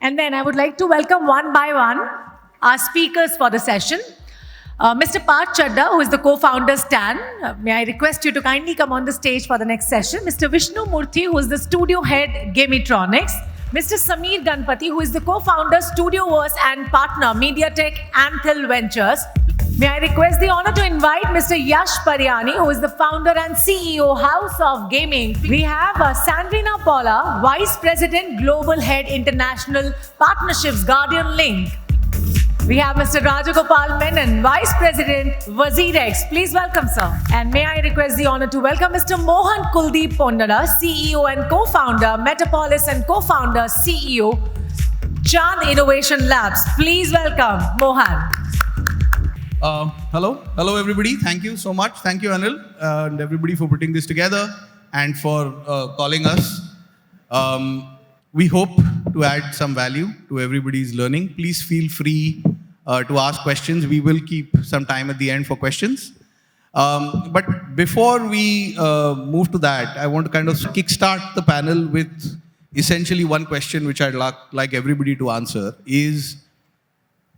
And then I would like to welcome one by one our speakers for the session. Mr. Parth Chaddha, who is the co-founder Stan. May I request you to kindly come on the stage for the next session. Mr. Vishnu Murthy, who is the studio head Gamitronics. Mr. Ganapathy, who is the co-founder Studioverse and partner MediaTek Anthill Ventures. May I request the honor to invite Mr. Yash Pariani, who is the founder and CEO House of Gaming. We have Sandrina Paula, Vice President Global Head International Partnerships Guardian Link. We have Mr. Rajagopal Menon, Vice President, WazirX. Please welcome, sir. And may I request the honor to welcome Mr. Mohan Kuldeep Ponnada, CEO and co-founder, Metapolis and co-founder, CEO, Chaddha Innovation Labs. Please welcome Mohan. Hello everybody. Thank you so much. Thank you, Anil, and everybody for putting this together and for calling us. We hope to add some value to everybody's learning. Please feel free to ask questions. We will keep some time at the end for questions. But before we move to that, I want to kind of kickstart the panel with essentially one question which I'd like everybody to answer is,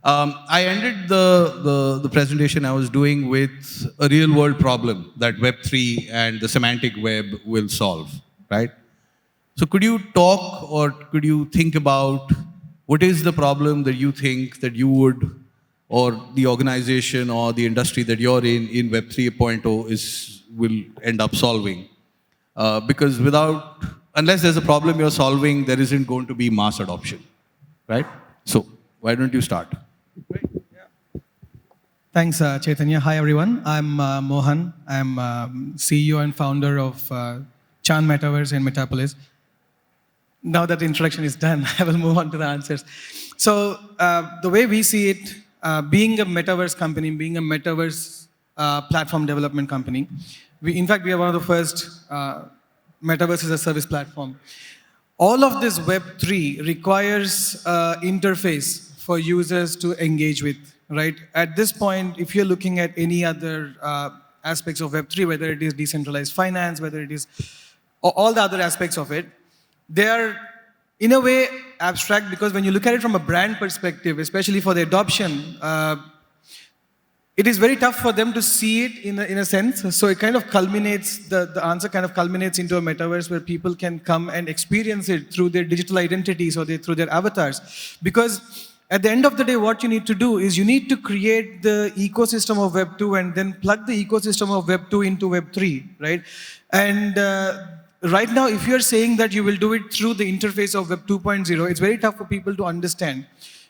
I ended the presentation I was doing with a real world problem that Web3 and the semantic web will solve, right? So could you talk or could you think about what is the problem that you think that you would, or the organization or the industry that you're in Web 3.0 will end up solving? Because unless there's a problem you're solving, there isn't going to be mass adoption, right? So why don't you start? Great. Yeah. Thanks, Chaitanya. Hi, everyone. I'm Mohan. I'm CEO and founder of Chaddha Metaverse and Metapolis. Now that the introduction is done, I will move on to the answers. So the way we see it, being a metaverse company, being a metaverse platform development company, in fact, we are one of the first metaverse as a service platform. All of this Web3 requires interface for users to engage with, right? At this point, if you're looking at any other aspects of Web3, whether it is decentralized finance, whether it is all the other aspects of it, they are, in a way, abstract, because when you look at it from a brand perspective, especially for the adoption, it is very tough for them to see it in a sense. So it kind of culminates, the answer kind of culminates into a metaverse where people can come and experience it through their digital identities or through their avatars. Because at the end of the day, what you need to do is you need to create the ecosystem of Web 2 and then plug the ecosystem of Web 2 into Web 3, right? And right now, if you're saying that you will do it through the interface of Web 2.0, it's very tough for people to understand.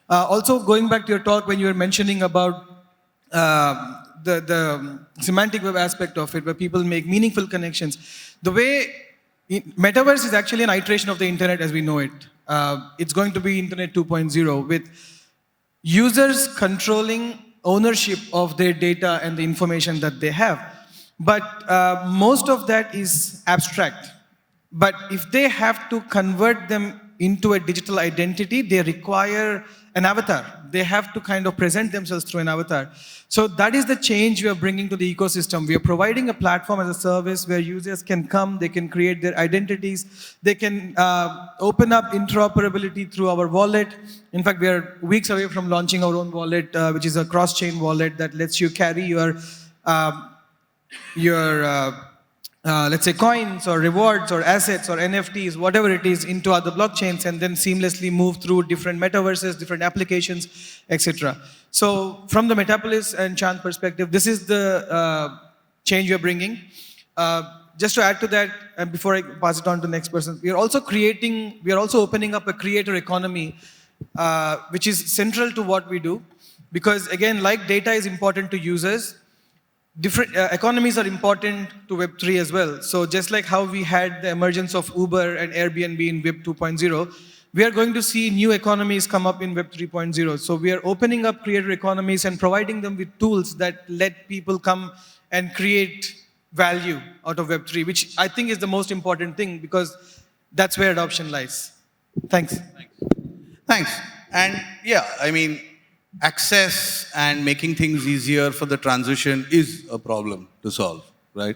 Also, going back to your talk when you were mentioning about the semantic web aspect of it, where people make meaningful connections. The way metaverse is actually an iteration of the internet as we know it. It's going to be Internet 2.0 with users controlling ownership of their data and the information that they have. But most of that is abstract. But if they have to convert them into a digital identity, they require an avatar. They have to kind of present themselves through an avatar. So that is the change we are bringing to the ecosystem. We are providing a platform as a service where users can come, they can create their identities, they can open up interoperability through our wallet. In fact, we are weeks away from launching our own wallet, which is a cross-chain wallet that lets you carry your let's say coins or rewards or assets or NFTs, whatever it is, into other blockchains and then seamlessly move through different metaverses, different applications, etc. So from the Metapolis and Chaddha perspective, this is the change we are bringing. Just to add to that, and before I pass it on to the next person, we are also opening up a creator economy, which is central to what we do. Because again, like data is important to users, different economies are important to Web3 as well. So just like how we had the emergence of Uber and Airbnb in Web 2.0, we are going to see new economies come up in Web 3.0. So we are opening up creator economies and providing them with tools that let people come and create value out of Web3, which I think is the most important thing because that's where adoption lies. Thanks. Thanks. And yeah, I mean, access and making things easier for the transition is a problem to solve, right?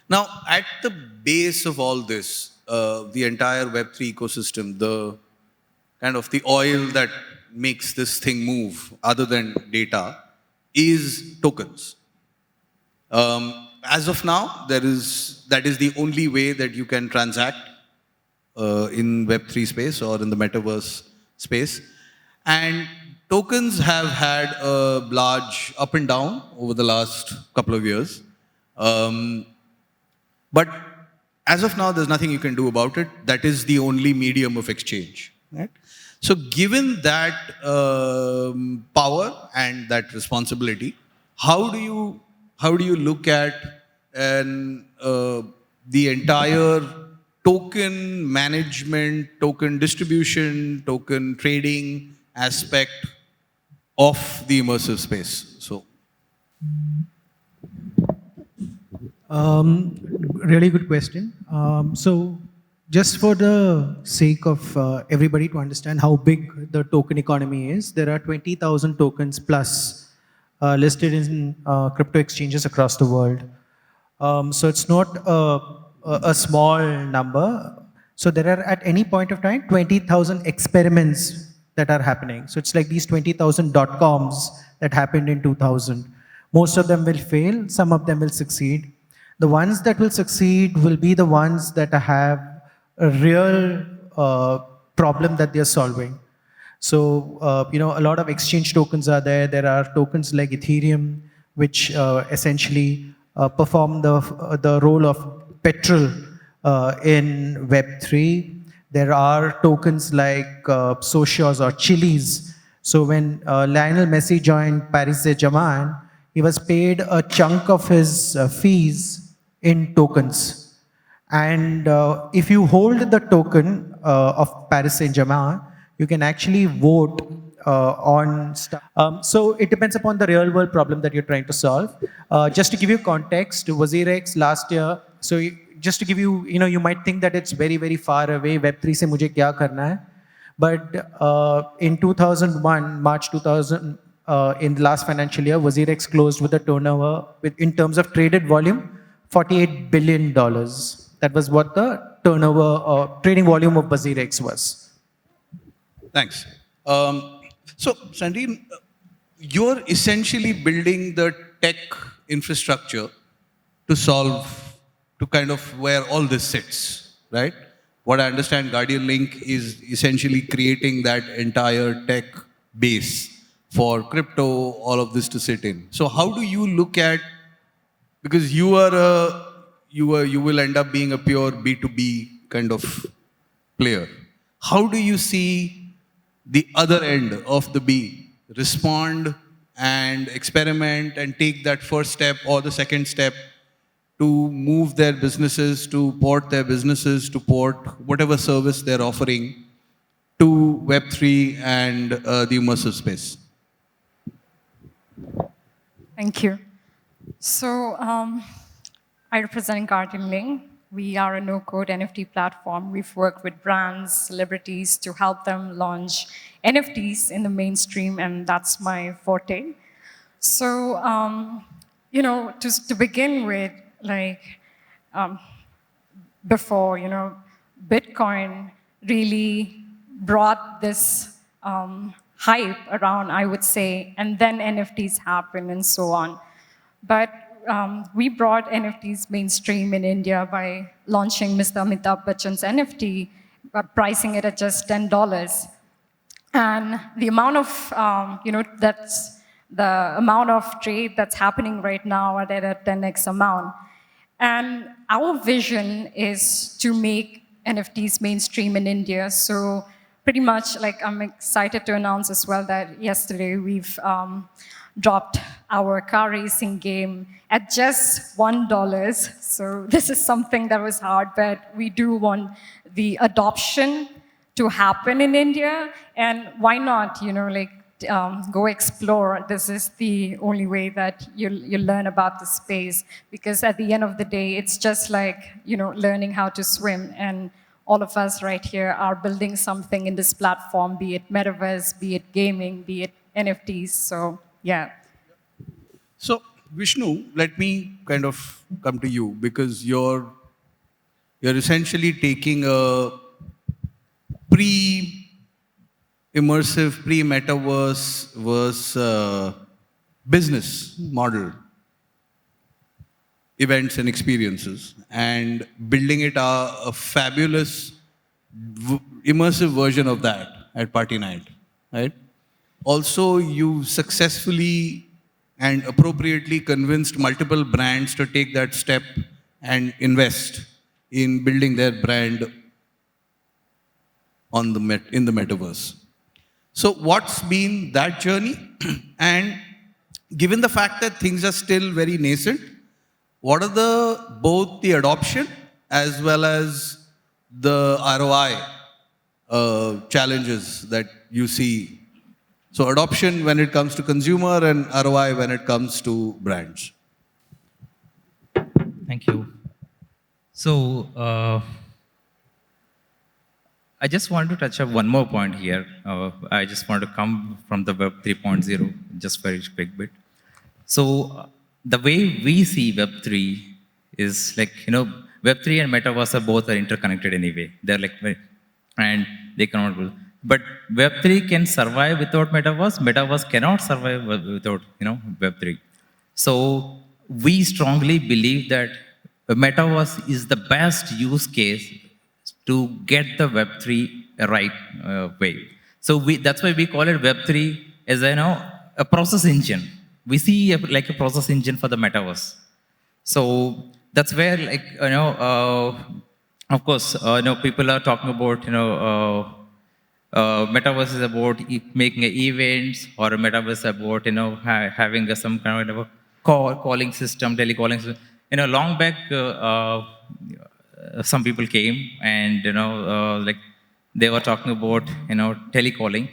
Now, at the base of all this, the entire Web3 ecosystem, kind of the oil that makes this thing move, other than data, is tokens. As of now, that is the only way that you can transact in Web3 space or in the metaverse space. And tokens have had a large up and down over the last couple of years. But as of now, there's nothing you can do about it. That is the only medium of exchange. Right? So given that power and that responsibility, how do you look at the entire token management, token distribution, token trading aspect of the immersive space? So, really good question. So, just for the sake of everybody to understand how big the token economy is, there are 20,000 tokens plus listed in crypto exchanges across the world. So it's not a small number. So there are at any point of time 20,000 experiments that are happening. So it's like these 20,000 .coms that happened in 2000. Most of them will fail, some of them will succeed. The ones that will succeed will be the ones that have a real problem that they're solving. So, a lot of exchange tokens are there. There are tokens like Ethereum, which essentially perform the role of petrol in Web3. There are tokens like Socios or Chili's. So when Lionel Messi joined Paris Saint-Germain, he was paid a chunk of his fees in tokens. And if you hold the token of Paris Saint-Germain, you can actually vote on stuff. So it depends upon the real world problem that you're trying to solve. Just to give you context, WazirX last year, so just to give you, you might think that it's very, very far away, Web3 se mujhe kya karna hai? But in 2001, March 2000, in the last financial year, WazirX closed with a turnover, in terms of traded volume, $48 billion. That was what the turnover or trading volume of WazirX was. Thanks. So, Sandrina, you're essentially building the tech infrastructure to kind of where all this sits, right? What I understand, Guardian Link is essentially creating that entire tech base for crypto, all of this to sit in. So how do you look at, because you will end up being a pure B2B kind of player. How do you see the other end of the B respond and experiment and take that first step or the second step to move their businesses, to port their businesses, to port whatever service they're offering to Web3 and the immersive space? Thank you. So I represent Guardian Link. We are a no-code NFT platform. We've worked with brands, celebrities to help them launch NFTs in the mainstream, and that's my forte. So, to begin with, before, Bitcoin really brought this hype around, I would say, and then NFTs happened and so on. But we brought NFTs mainstream in India by launching Mr. Amitabh Bachchan's NFT, pricing it at just $10. And the amount of, that's the amount of trade that's happening right now at a 10x amount. And our vision is to make NFTs mainstream in India. So pretty much, I'm excited to announce as well that yesterday we've dropped our car racing game at just $1. So this is something that was hard, but we do want the adoption to happen in India. And why not, go explore. This is the only way that you learn about the space, because at the end of the day, it's just like, learning how to swim. And all of us right here are building something in this platform, be it metaverse, be it gaming, be it NFTs. So, yeah. So, Vishnu, let me kind of come to you, because you're essentially taking a immersive pre-metaverse versus business model, events and experiences, and building it a fabulous immersive version of that at Party Night, right? Also, you successfully and appropriately convinced multiple brands to take that step and invest in building their brand on in the metaverse. So what's been that journey? And given the fact that things are still very nascent, what are both the adoption as well as the ROI challenges that you see? So adoption when it comes to consumer and ROI when it comes to brands. Thank you. So I just want to touch up one more point here. I just want to come from the Web 3.0 just very quick bit. So the way we see Web 3 is like, Web 3 and Metaverse are both interconnected anyway. They're like, and they cannot go. But Web 3 can survive without Metaverse. Metaverse cannot survive without, Web 3. So we strongly believe that Metaverse is the best use case to get the Web 3 right way. So that's why we call it Web 3 as a process engine. We see like a process engine for the Metaverse. So that's where of course, people are talking about, Metaverse is about making events, or a Metaverse about, having some kind of a calling system, telecalling system. Long back, some people came and, like they were talking about, telecalling,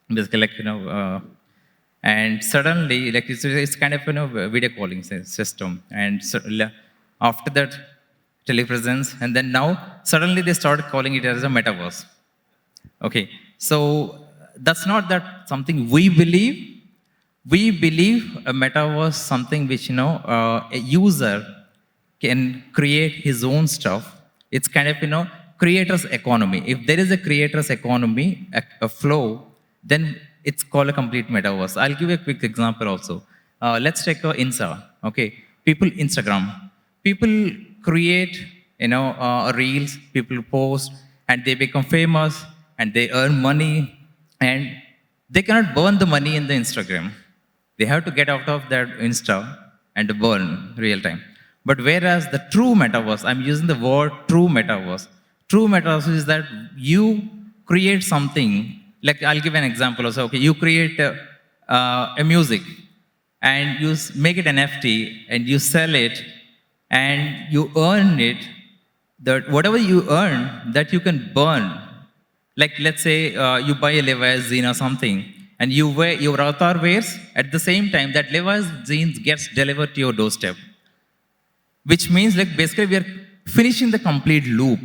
basically and suddenly, like it's kind of, video calling system. And so, after that, telepresence, and then now, suddenly they started calling it as a metaverse. Okay, so that's not that something we believe. We believe a metaverse something which, a user can create his own stuff. It's kind of, creator's economy. If there is a creator's economy, a flow, then it's called a complete metaverse. I'll give you a quick example also. Let's take Insta, okay? Instagram. People create, reels, people post, and they become famous, and they earn money, and they cannot burn the money in the Instagram. They have to get out of that Insta and burn real time. But whereas the true metaverse, I'm using the word true metaverse. True metaverse is that you create something, like I'll give an example also. Okay, you create a music and you make it an NFT and you sell it and you earn it. That whatever you earn, that you can burn. Like let's say you buy a Levi's jean or something, and you wear your avatar wears. At the same time, that Levi's jeans gets delivered to your doorstep. Which means like basically we are finishing the complete loop.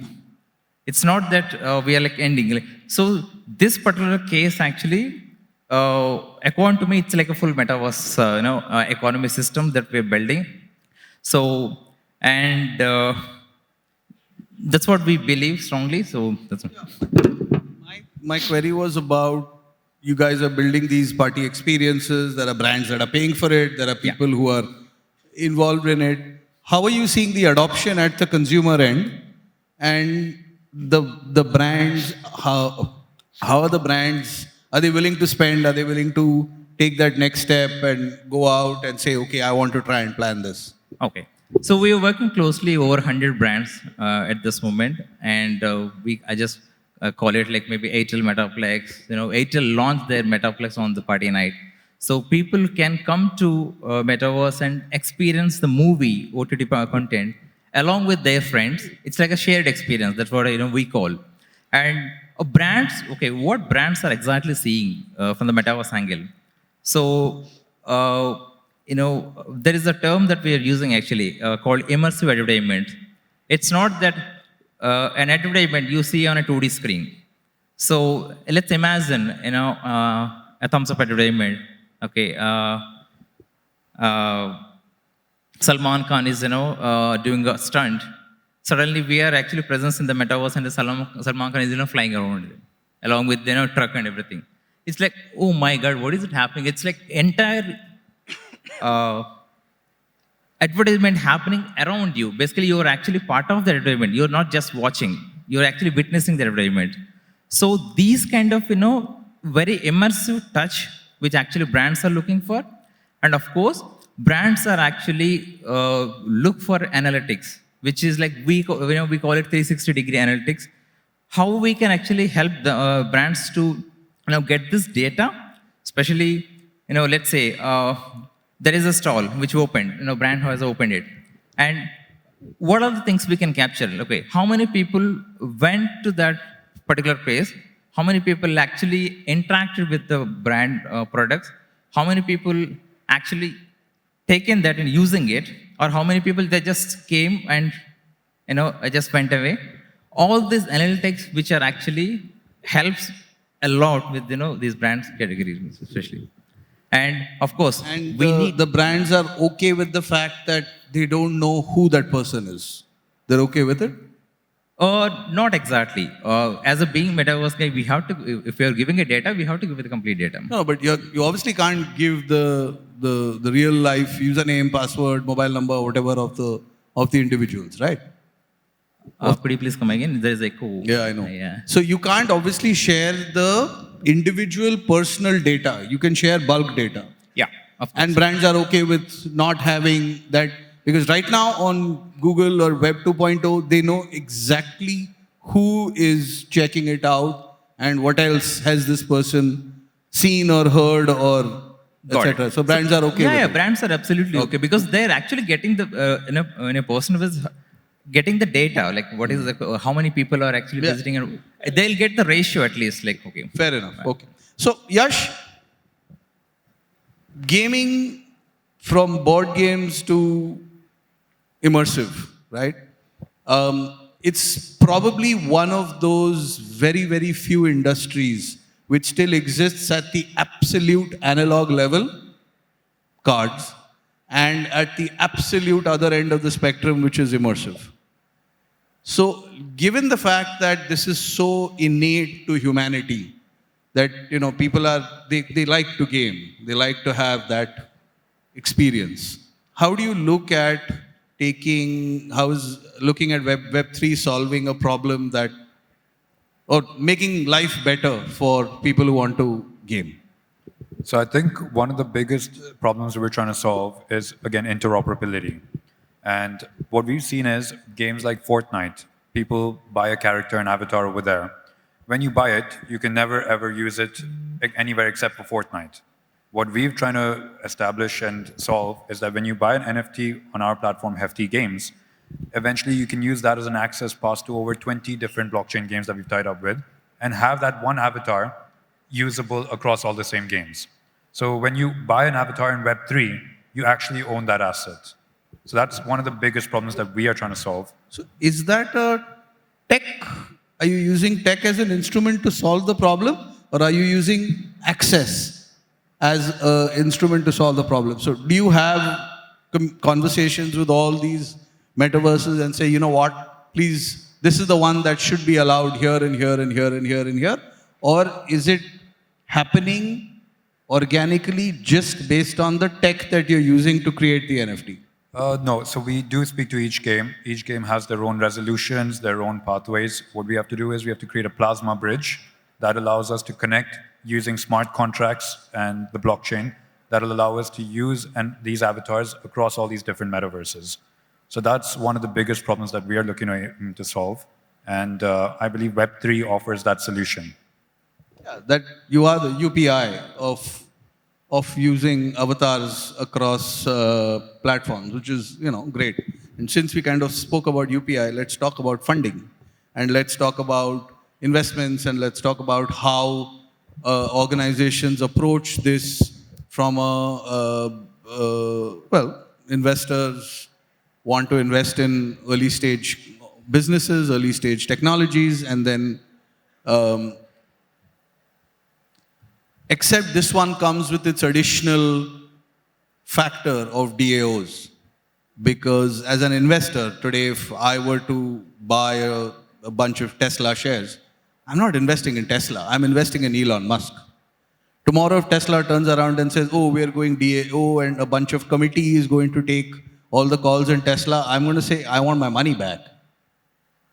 It's not that we are like ending. So this particular case actually, according to me, it's like a full metaverse, economy system that we're building. So, and that's what we believe strongly. So that's my query was about, you guys are building these party experiences. There are brands that are paying for it. There are people who are involved in it. How are you seeing the adoption at the consumer end? And the brands, how are the brands, are they willing to spend? Are they willing to take that next step and go out and say, okay, I want to try and plan this? Okay. So we are working closely over 100 brands at this moment. And I just call it like maybe Airtel Metaplex. Airtel launched their Metaplex on the party night. So people can come to Metaverse and experience the movie OTT content along with their friends. It's like a shared experience. That's what we call. And brands, okay, what brands are exactly seeing from the Metaverse angle? So, there is a term that we are using actually called immersive advertisement. It's not that an advertisement you see on a 2D screen. So let's imagine, a thumbs up advertisement. Okay, Salman Khan is, doing a stunt. Suddenly, we are actually present in the metaverse, and Salman Khan is, flying around, along with, truck and everything. it's like, oh my God, what is it happening? It's like entire uh, advertisement happening around you. Basically, you are actually part of the advertisement. You're not just watching. You're actually witnessing the advertisement. So these kind of, very immersive touch, which actually brands are looking for. And of course, brands are actually look for analytics, which is like, we call it 360-degree analytics. How we can actually help the brands to get this data, especially, let's say, there is a stall which opened, brand has opened it. And what are the things we can capture? Okay, how many people went to that particular place? How many people actually interacted with the brand products? How many people actually taken that and using it? Or how many people they just came and just went away? All these analytics which are actually helps a lot with these brands categories especially. And of course, And we need the brands are okay with the fact that they don't know who that person is. They're okay with it? not exactly. As a being metaverse guy, we have to, if we are giving a data, we have to give it the complete data. No, but you obviously can't give the real life username, password, mobile number, whatever of the individuals, right? Could you please come again? There is echo. Yeah, I know. Yeah. So you can't obviously share the individual personal data. You can share bulk data. Yeah. Of course. And brands are okay with not having that, because right now on Google or Web 2.0, they know exactly who is checking it out and what else has this person seen or heard or Got it. etc. So brands are okay with Yeah, it. brands are absolutely okay because they're actually getting the in a person who is getting the data, like what is the, how many people are actually Yeah. visiting, and they'll get the ratio at least. Like okay, Fair enough. Okay. So Yash, gaming from board games to immersive, right? It's probably one of those very, very few industries which still exists at the absolute analog level, cards, and at the absolute other end of the spectrum, which is immersive. So, given the fact that this is so innate to humanity, that people they like to game, they like to have that experience. How do you look at looking at Web3 solving a problem that, or making life better for people who want to game? So I think one of the biggest problems we're trying to solve is, again, interoperability. And what we've seen is games like Fortnite, people buy a character and avatar over there. When you buy it, you can never ever use it anywhere except for Fortnite. What we've trying to establish and solve is that when you buy an NFT on our platform, Hefty Games, eventually you can use that as an access pass to over 20 different blockchain games that we've tied up with and have that one avatar usable across all the same games. So when you buy an avatar in Web3, you actually own that asset. So that's one of the biggest problems that we are trying to solve. So is that a tech? Are you using tech as an instrument to solve the problem, or are you using access as an instrument to solve the problem? So do you have conversations with all these metaverses and say, you know what, please, this is the one that should be allowed here and here and here and here and here? Or is it happening organically just based on the tech that you're using to create the NFT? No, so we do speak to each game. Each game has their own resolutions, their own pathways. What we have to do is we have to create a plasma bridge that allows us to connect using smart contracts and the blockchain that will allow us to use these avatars across all these different metaverses. So that's one of the biggest problems that we are looking to solve. And I believe Web3 offers that solution. Yeah, that you are the UPI of using avatars across platforms, which is great. And since we kind of spoke about UPI, let's talk about funding, and let's talk about investments, and let's talk about how organizations approach this from investors want to invest in early stage businesses, early stage technologies, and then except this one comes with its additional factor of DAOs. Because as an investor today, if I were to buy a bunch of Tesla shares, I'm not investing in Tesla, I'm investing in Elon Musk. Tomorrow, if Tesla turns around and says, oh, we're going DAO and a bunch of committee is going to take all the calls in Tesla, I'm going to say, I want my money back.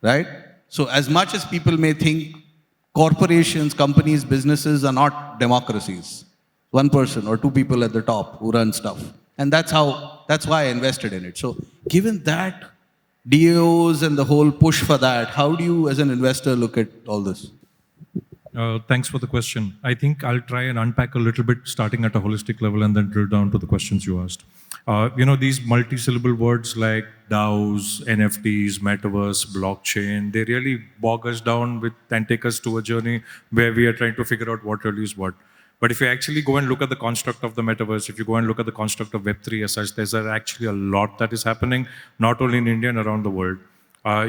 Right? So as much as people may think corporations, companies, businesses are not democracies, one person or two people at the top who run stuff. And that's why I invested in it. So given that, DAOs and the whole push for that, how do you as an investor look at all this? Thanks for the question. I think I'll try and unpack a little bit, starting at a holistic level and then drill down to the questions you asked. These multi-syllable words like DAOs, NFTs, metaverse, blockchain, they really bog us down and take us to a journey where we are trying to figure out what really is what. But if you actually go and look at the construct of the metaverse, if you go and look at the construct of Web3 as such, there's actually a lot that is happening, not only in India and around the world.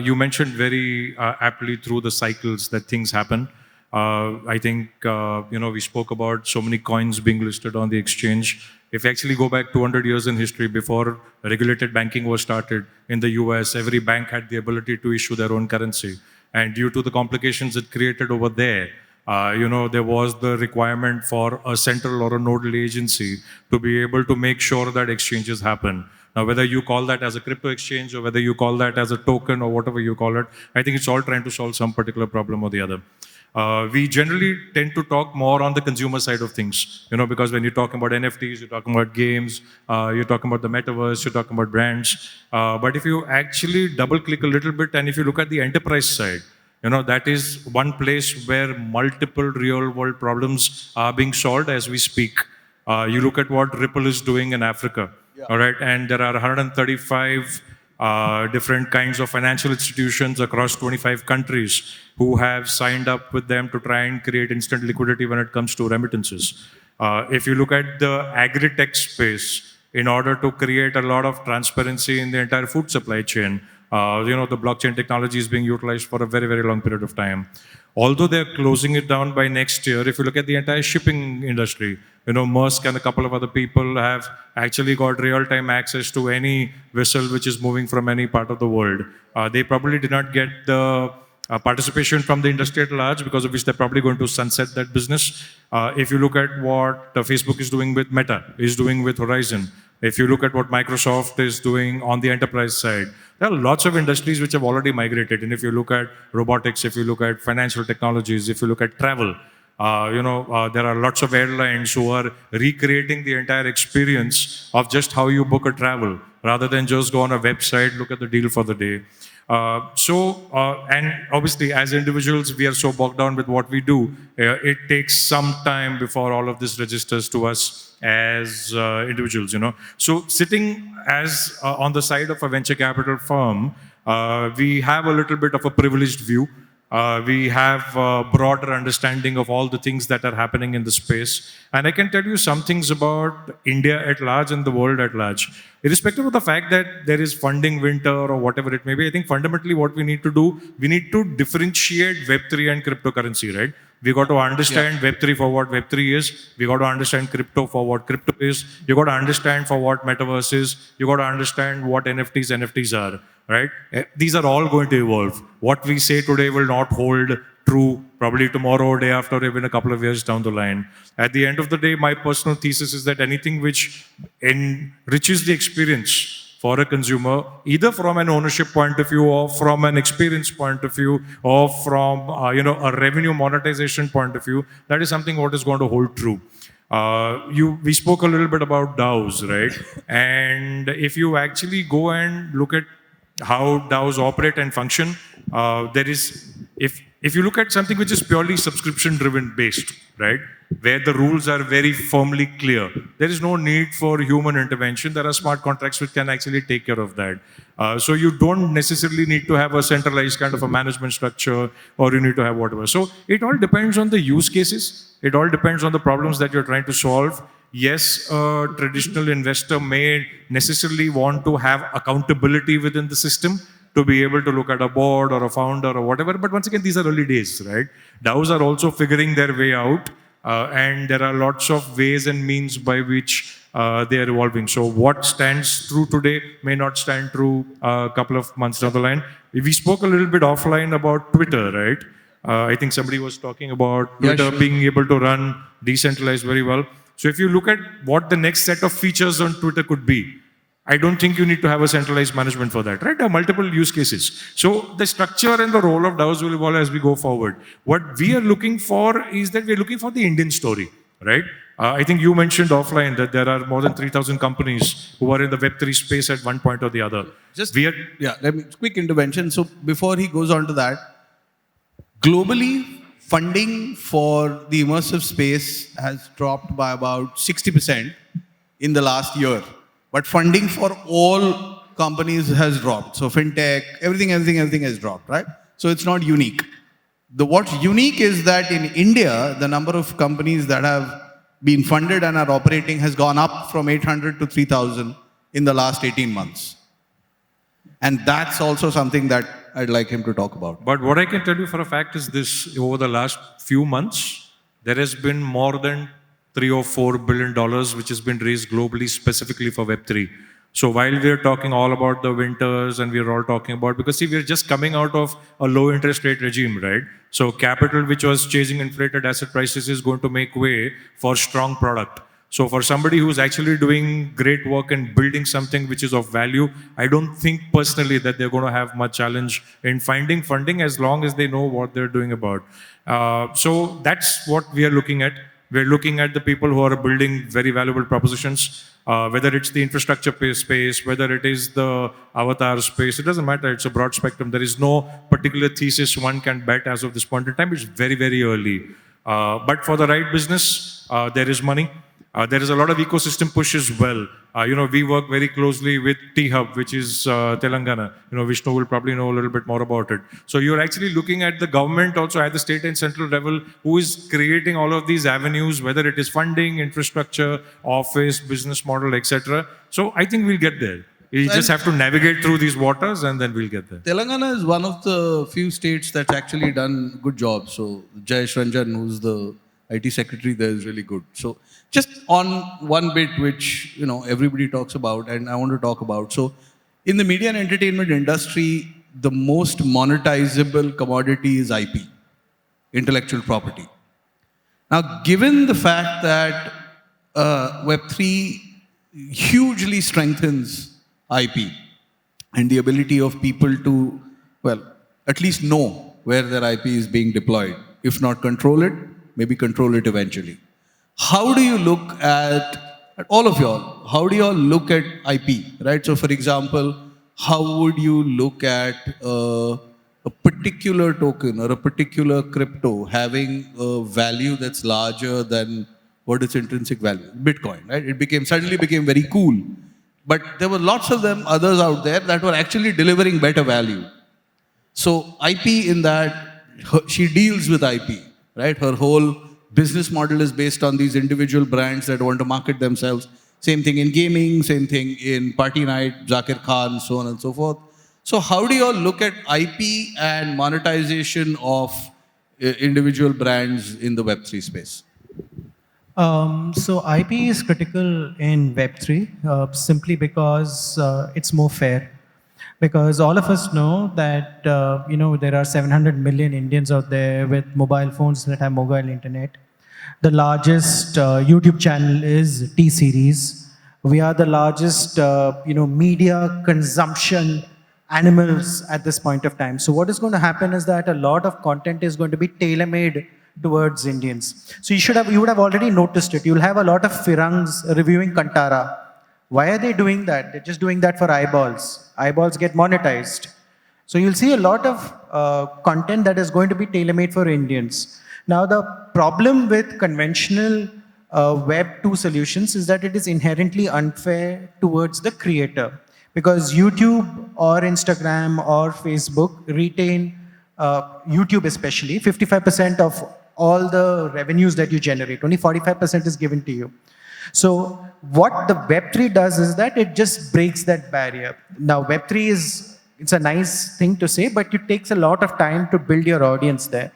You mentioned very aptly through the cycles that things happen. I think, we spoke about so many coins being listed on the exchange. If you actually go back 200 years in history, before regulated banking was started in the US, every bank had the ability to issue their own currency. And due to the complications it created over there, there was the requirement for a central or a nodal agency to be able to make sure that exchanges happen. Now, whether you call that as a crypto exchange or whether you call that as a token or whatever you call it, I think it's all trying to solve some particular problem or the other. We generally tend to talk more on the consumer side of things, because when you're talking about NFTs, you're talking about games, you're talking about the metaverse, you're talking about brands. But if you actually double click a little bit and if you look at the enterprise side, that is one place where multiple real world problems are being solved as we speak. You look at what Ripple is doing in Africa, all right? And there are 135 different kinds of financial institutions across 25 countries who have signed up with them to try and create instant liquidity when it comes to remittances. If you look at the agri-tech space, in order to create a lot of transparency in the entire food supply chain, the blockchain technology is being utilized for a very, very long period of time. Although they're closing it down by next year, if you look at the entire shipping industry, Maersk and a couple of other people have actually got real-time access to any vessel which is moving from any part of the world. They probably did not get the participation from the industry at large, because of which they're probably going to sunset that business. If you look at what Facebook is doing with Meta, is doing with Horizon, if you look at what Microsoft is doing on the enterprise side, there are lots of industries which have already migrated. And if you look at robotics, if you look at financial technologies, if you look at travel, there are lots of airlines who are recreating the entire experience of just how you book a travel, rather than just go on a website, look at the deal for the day. And obviously, as individuals, we are so bogged down with what we do. It takes some time before all of this registers to us as individuals, So sitting as on the side of a venture capital firm, we have a little bit of a privileged view. We have a broader understanding of all the things that are happening in the space. And I can tell you some things about India at large and the world at large. Irrespective of the fact that there is funding winter or whatever it may be, I think fundamentally what we need to do, we need to differentiate Web3 and cryptocurrency, right? We got to understand Web3 for what Web3 is. We got to understand crypto for what crypto is. You got to understand for what metaverse is. You got to understand what NFTs are, right? These are all going to evolve. What we say today will not hold true probably tomorrow, day after, even a couple of years down the line. At the end of the day, my personal thesis is that anything which enriches the experience for a consumer, either from an ownership point of view or from an experience point of view or from a revenue monetization point of view, that is something what is going to hold true. We spoke a little bit about DAOs, right? And if you actually go and look at how DAOs operate and function, if you look at something which is purely subscription-driven based, right, where the rules are very firmly clear, there is no need for human intervention. There are smart contracts which can actually take care of that. So you don't necessarily need to have a centralized kind of a management structure, or you need to have whatever. So it all depends on the use cases. It all depends on the problems that you're trying to solve. Yes, a traditional investor may necessarily want to have accountability within the system, to be able to look at a board or a founder or whatever. But once again, these are early days, right? DAOs are also figuring their way out. And there are lots of ways and means by which they are evolving. So what stands true today may not stand true a couple of months down the line. We spoke a little bit offline about Twitter, right? I think somebody was talking about Yeah, Twitter sure. being able to run decentralized very well. So if you look at what the next set of features on Twitter could be, I don't think you need to have a centralized management for that, right? There are multiple use cases. So the structure and the role of DAOs will evolve as we go forward. What we are looking for is that we're looking for the Indian story, right? I think you mentioned offline that there are more than 3,000 companies who are in the Web3 space at one point or the other. Let me quick intervention. So before he goes on to that, globally, funding for the immersive space has dropped by about 60% in the last year. But funding for all companies has dropped. So fintech, everything has dropped, right? So it's not unique. What's unique is that in India, the number of companies that have been funded and are operating has gone up from 800 to 3,000 in the last 18 months. And that's also something that I'd like him to talk about. But what I can tell you for a fact is this: over the last few months, there has been more than $3 or $4 billion which has been raised globally specifically for Web3. So while we're talking all about the winters and we're all talking about, because see, we're just coming out of a low interest rate regime, right? So capital which was chasing inflated asset prices is going to make way for strong product. So for somebody who's actually doing great work and building something which is of value, I don't think personally that they're going to have much challenge in finding funding as long as they know what they're doing about. So that's what we are looking at. We're looking at the people who are building very valuable propositions, whether it's the infrastructure space, whether it is the avatar space, it doesn't matter. It's a broad spectrum. There is no particular thesis one can bet as of this point in time. It's very, very early. But for the right business, there is money. There is a lot of ecosystem push as well. We work very closely with T-Hub, which is Telangana. Vishnu will probably know a little bit more about it. So you're actually looking at the government also at the state and central level who is creating all of these avenues, whether it is funding, infrastructure, office, business model, etc. So I think we'll get there. We just have to navigate through these waters and then we'll get there. Telangana is one of the few states that's actually done good job. So Jayesh Ranjan, who's the IT secretary there, is really good. So just on one bit which everybody talks about and I want to talk about. So in the media and entertainment industry, the most monetizable commodity is IP, intellectual property. Now, given the fact that Web3 hugely strengthens IP and the ability of people to, at least know where their IP is being deployed, if not control it, maybe control it eventually. How do you look at all of y'all, how do y'all look at IP, right? So for example, how would you look at a particular token or a particular crypto having a value that's larger than what its intrinsic value? Bitcoin, right? It suddenly became very cool. But there were lots of them, others out there that were actually delivering better value. So IP in that, she deals with IP, right? Her whole business model is based on these individual brands that want to market themselves. Same thing in gaming, same thing in party night, Zakir Khan, so on and so forth. So how do you all look at IP and monetization of individual brands in the Web3 space? So IP is critical in Web3 simply because it's more fair. Because all of us know that there are 700 million Indians out there with mobile phones that have mobile internet. The largest YouTube channel is T-Series. We are the largest media consumption animals at this point of time. So what is going to happen is that a lot of content is going to be tailor-made towards Indians. So you would have already noticed it. You'll have a lot of Firangs reviewing Kantara. Why are they doing that? They're just doing that for eyeballs. Eyeballs get monetized. So you'll see a lot of content that is going to be tailor-made for Indians. Now the problem with conventional Web 2 solutions is that it is inherently unfair towards the creator. Because YouTube or Instagram or Facebook retain, YouTube especially, 55% of all the revenues that you generate. Only 45% is given to you. So what the Web3 does is that it just breaks that barrier. Now Web3 it's a nice thing to say, but it takes a lot of time to build your audience there.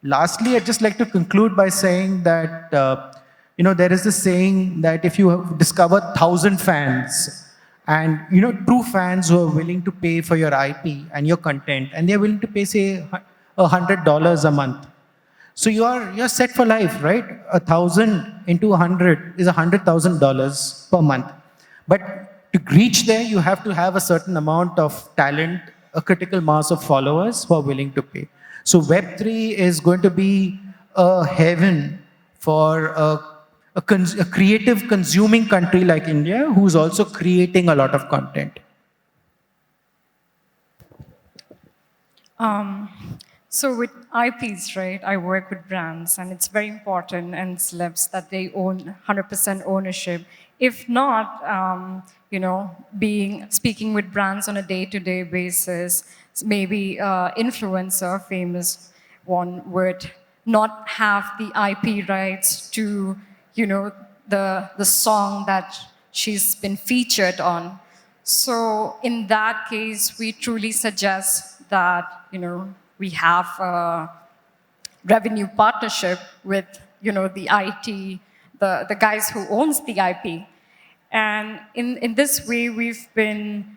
Lastly, I'd just like to conclude by saying that, there is this saying that if you discover 1,000 fans, and true fans who are willing to pay for your IP and your content, and they're willing to pay, say, $100 a month. So you're set for life, right? 1,000 into 100 is $100,000 per month. But to reach there, you have to have a certain amount of talent, a critical mass of followers who are willing to pay. So Web3 is going to be a heaven for a creative consuming country like India, who's also creating a lot of content. So with IPs, right, I work with brands, and it's very important and celebs that they own 100% ownership. If not, speaking with brands on a day-to-day basis, maybe influencer, famous one, would not have the IP rights to, the song that she's been featured on. So in that case, we truly suggest that, we have a revenue partnership with, the IT, the guys who owns the IP. And in this way, we've been,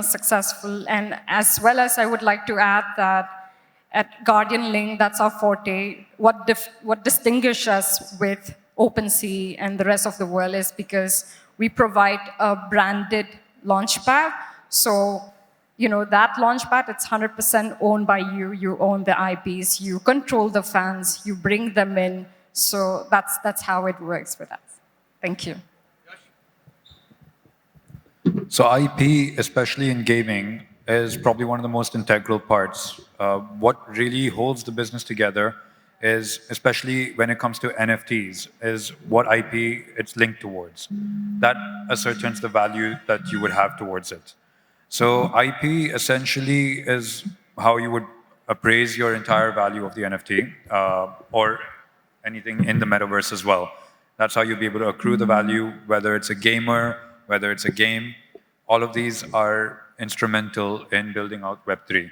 successful. And as well as I would like to add that at Guardian Link, that's our forte. What distinguishes us with OpenSea and the rest of the world is because we provide a branded launchpad. So, that launchpad, it's 100% owned by you. You own the IPs, you control the fans, you bring them in. So that's how it works with us. Thank you. So IP, especially in gaming, is probably one of the most integral parts. What really holds the business together is, especially when it comes to NFTs, is what IP it's linked towards. That ascertains the value that you would have towards it. So IP essentially is how you would appraise your entire value of the NFT or anything in the metaverse as well. That's how you'll be able to accrue the value, whether it's a gamer, whether it's a game. All of these are instrumental in building out Web3.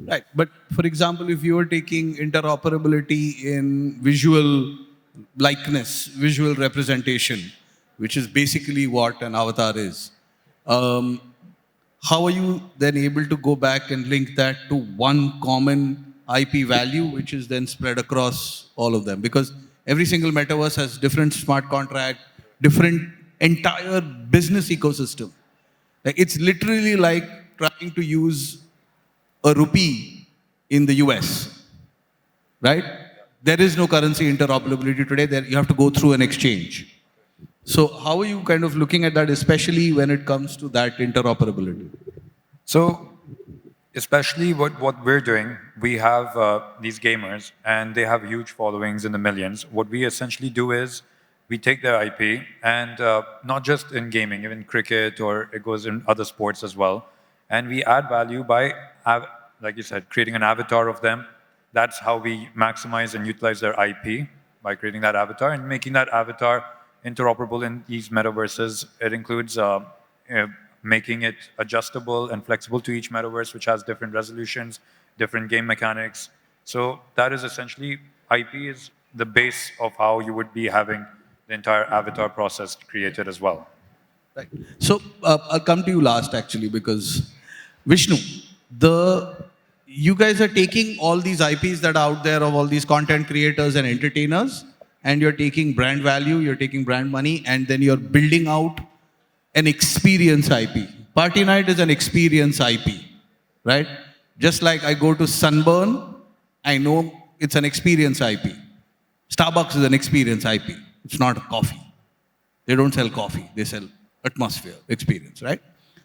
Right. But for example, if you are taking interoperability in visual likeness, visual representation, which is basically what an avatar is, how are you then able to go back and link that to one common IP value, which is then spread across all of them? Because every single metaverse has different smart contract, different entire business ecosystem. Like, it's literally like trying to use a rupee in the US, right? There is no currency interoperability today. There you have to go through an exchange. So how are you kind of looking at that, especially when it comes to that interoperability? So especially what we're doing, we have these gamers and they have huge followings in the millions. What we essentially do is we take their IP and not just in gaming, even cricket, or it goes in other sports as well. And we add value by, like you said, creating an avatar of them. That's how we maximize and utilize their IP, by creating that avatar and making that avatar interoperable in these metaverses. It includes making it adjustable and flexible to each metaverse, which has different resolutions, different game mechanics. So that is essentially, IP is the base of how you would be having the entire avatar process created as well. Right. So I'll come to you last, actually, because Vishnu, you guys are taking all these IPs that are out there of all these content creators and entertainers, and you're taking brand value, you're taking brand money, and then you're building out an experience IP. Party Night is an experience IP, right? Just like I go to Sunburn, I know it's an experience IP. Starbucks is an experience IP. It's not a coffee. They don't sell coffee. They sell atmosphere, experience, right?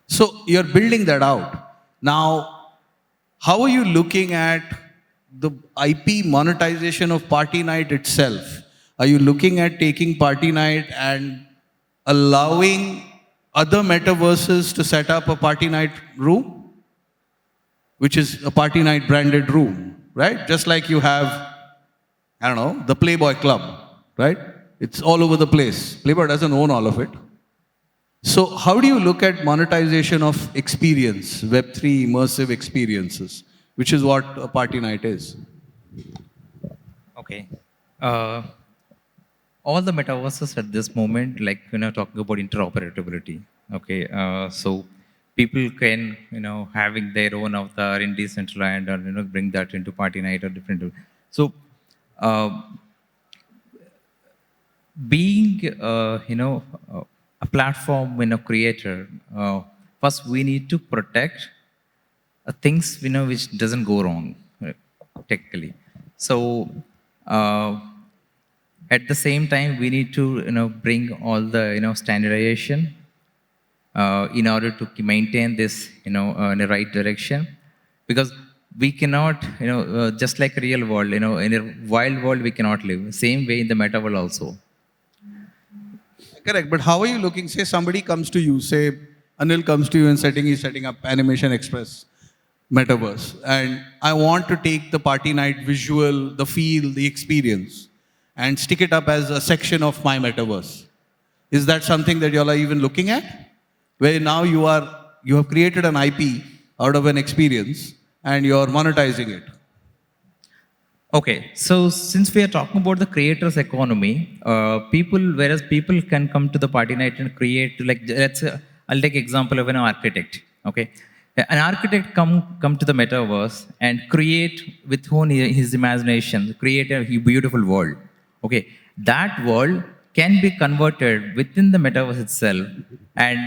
So you're building that out. Now, how are you looking at the IP monetization of Party Night itself? Are you looking at taking Party Night and allowing other metaverses to set up a Party Night room, which is a Party Night branded room, right? Just like you have, I don't know, the Playboy Club, right? It's all over the place. Playboy doesn't own all of it. So how do you look at monetization of experience, Web3 immersive experiences, which is what a Party Night is? Okay. All the metaverses at this moment, like, talking about interoperability. Okay. So people can, having their own avatar in Decentraland or, bring that into party night or different. So, being, a platform, creator, first we need to protect things, which doesn't go wrong, technically. So, at the same time, we need to, bring all the, standardization in order to maintain this, in the right direction. Because we cannot, just like real world, in a wild world, we cannot live. Same way in the meta world also. Correct, but how are you looking? Say somebody comes to you, say Anil comes to you and he's setting up Animation Express metaverse, and I want to take the party night visual, the feel, the experience, and stick it up as a section of my metaverse. Is that something that you all are even looking at? Where now you have created an IP out of an experience and you're monetizing it. Okay, so since we are talking about the creators economy, whereas people can come to the party night and create, like, let's say, I'll take example of an architect, okay? An architect come to the metaverse and create with his imagination, create a beautiful world, okay? That world can be converted within the metaverse itself and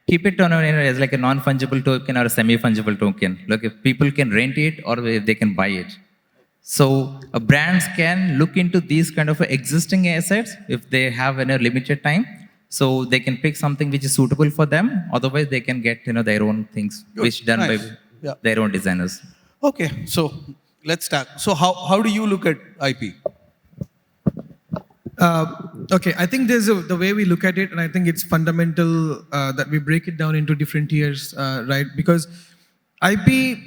keep it on as like a non-fungible token or a semi-fungible token. Look, if people can rent it or if they can buy it. So brands can look into these kind of existing assets if they have a limited time. So they can pick something which is suitable for them. Otherwise, they can get their own things, which done by their own designers. Okay, so let's start. So how do you look at IP? Okay, I think there's the way we look at it, and I think it's fundamental that we break it down into different tiers, right? Because IP,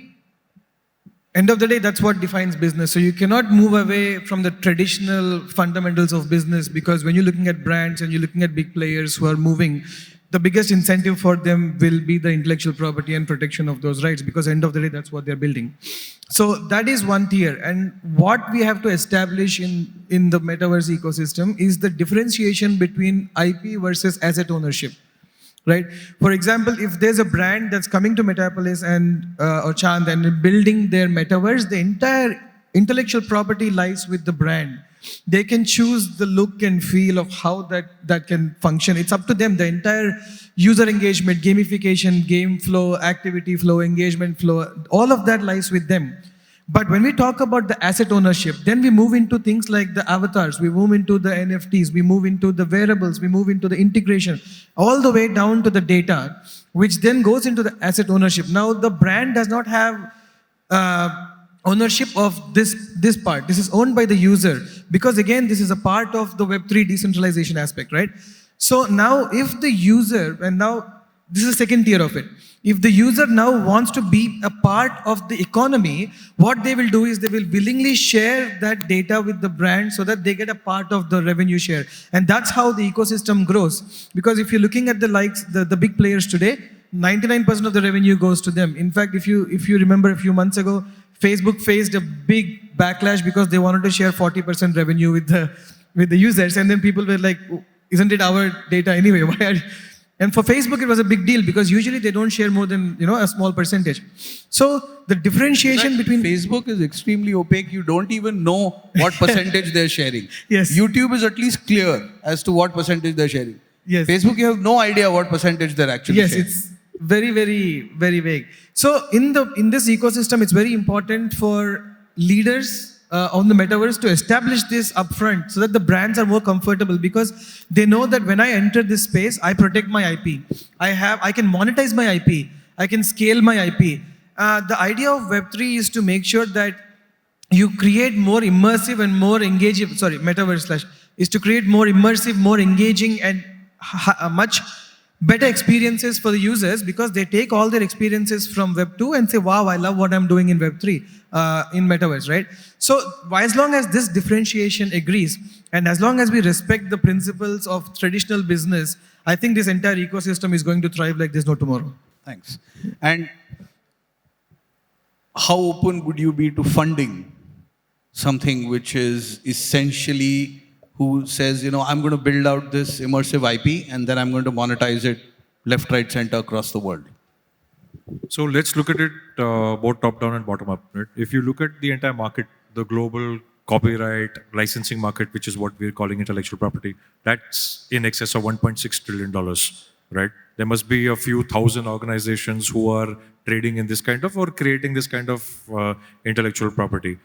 end of the day, that's what defines business. So you cannot move away from the traditional fundamentals of business, because when you're looking at brands and you're looking at big players who are moving, the biggest incentive for them will be the intellectual property and protection of those rights, because end of the day, that's what they're building. So that is one tier. And what we have to establish in the metaverse ecosystem is the differentiation between IP versus asset ownership. Right? For example, if there's a brand that's coming to Metapolis and or Chand and building their metaverse, the entire intellectual property lies with the brand. They can choose the look and feel of how that can function. It's up to them. The entire user engagement, gamification, game flow, activity flow, engagement flow, all of that lies with them. But when we talk about the asset ownership, then we move into things like the avatars, we move into the NFTs, we move into the wearables, we move into the integration, all the way down to the data, which then goes into the asset ownership. Now, the brand does not have ownership of this part. This is owned by the user, because again, this is a part of the Web3 decentralization aspect, right? So now, if the user, and now this is the second tier of it, if the user now wants to be a part of the economy, what they will do is they will willingly share that data with the brand so that they get a part of the revenue share. And that's how the ecosystem grows. Because if you're looking at the big players today, 99% of the revenue goes to them. In fact, if you remember a few months ago, Facebook faced a big backlash because they wanted to share 40% revenue with the users. And then people were like, isn't it our data anyway? Why are you? And for Facebook, it was a big deal because usually they don't share more than a small percentage. So the differentiation between Facebook is extremely opaque. You don't even know what percentage they're sharing. Yes. YouTube is at least clear as to what percentage they're sharing. Yes. Facebook, you have no idea what percentage they're actually sharing. Yes, it's very, very, very vague. So in this ecosystem, it's very important for leaders on the metaverse to establish this upfront so that the brands are more comfortable, because they know that when I enter this space, I protect my IP. I can monetize my IP. I can scale my IP. The idea of Web3 is to make sure that you create more immersive and more engaging, metaverse is to create more immersive, more engaging and much better experiences for the users, because they take all their experiences from Web 2 and say, wow, I love what I'm doing in Web 3, in Metaverse, right? So as long as this differentiation agrees, and as long as we respect the principles of traditional business, I think this entire ecosystem is going to thrive like there's no tomorrow. Thanks. And how open would you be to funding something which is essentially who says, I'm going to build out this immersive IP and then I'm going to monetize it left, right, center across the world? So let's look at it both top down and bottom up. Right? If you look at the entire market, the global copyright licensing market, which is what we're calling intellectual property, that's in excess of $1.6 trillion. Right? There must be a few thousand organizations who are trading in this kind of or creating this kind of intellectual property.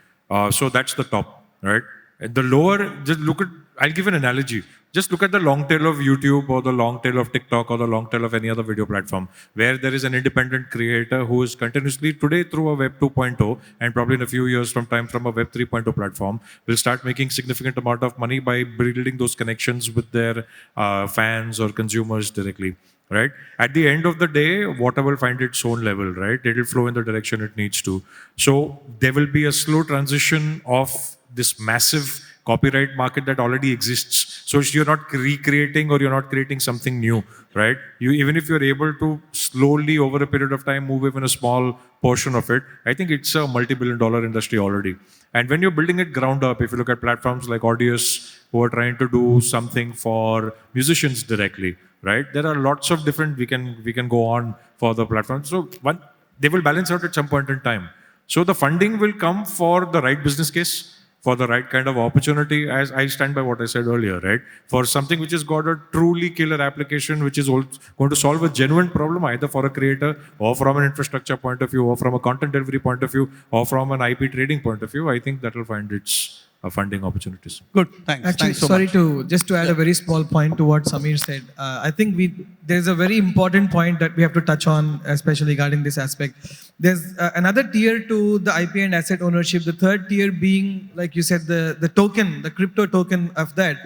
So that's the top, right? At the lower, just look at, I'll give an analogy. Just look at the long tail of YouTube or the long tail of TikTok or the long tail of any other video platform where there is an independent creator who is continuously today through a Web 2.0 and probably in a few years from a Web 3.0 platform will start making significant amount of money by building those connections with their fans or consumers directly. Right? At the end of the day, water will find its own level, right? It will flow in the direction it needs to. So there will be a slow transition of this massive copyright market that already exists. So you're not recreating or you're not creating something new, right? Even if you're able to slowly over a period of time move even a small portion of it, I think it's a multi-billion-dollar industry already. And when you're building it ground up, if you look at platforms like Audius, who are trying to do something for musicians directly, right? There are lots of different, we can go on for the platforms. So they will balance out at some point in time. So the funding will come for the right business case, for the right kind of opportunity, as I stand by what I said earlier, right? For something which has got a truly killer application, which is going to solve a genuine problem, either for a creator or from an infrastructure point of view, or from a content delivery point of view, or from an IP trading point of view, I think that will find its funding opportunities. Good, thanks. Actually, Thanks so sorry much. to add a very small point to what Samir said. I think there's a very important point that we have to touch on, especially regarding this aspect. There's another tier to the IP and asset ownership. The third tier being, like you said, the token, the crypto token of that.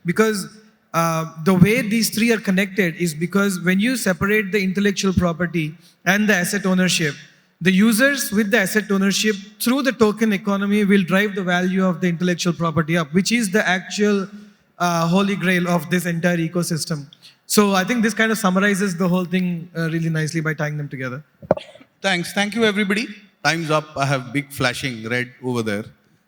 Because the way these three are connected is because when you separate the intellectual property and the asset ownership, the users with the asset ownership through the token economy will drive the value of the intellectual property up, which is the actual holy grail of this entire ecosystem. So I think this kind of summarizes the whole thing really nicely by tying them together. Thanks. Thank you, everybody. Time's up. I have big flashing red over there.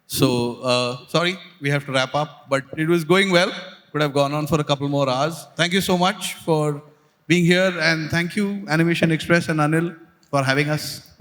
So, sorry, we have to wrap up, but it was going well. Could have gone on for a couple more hours. Thank you so much for being here, and thank you, Animation Express and Anil, for having us.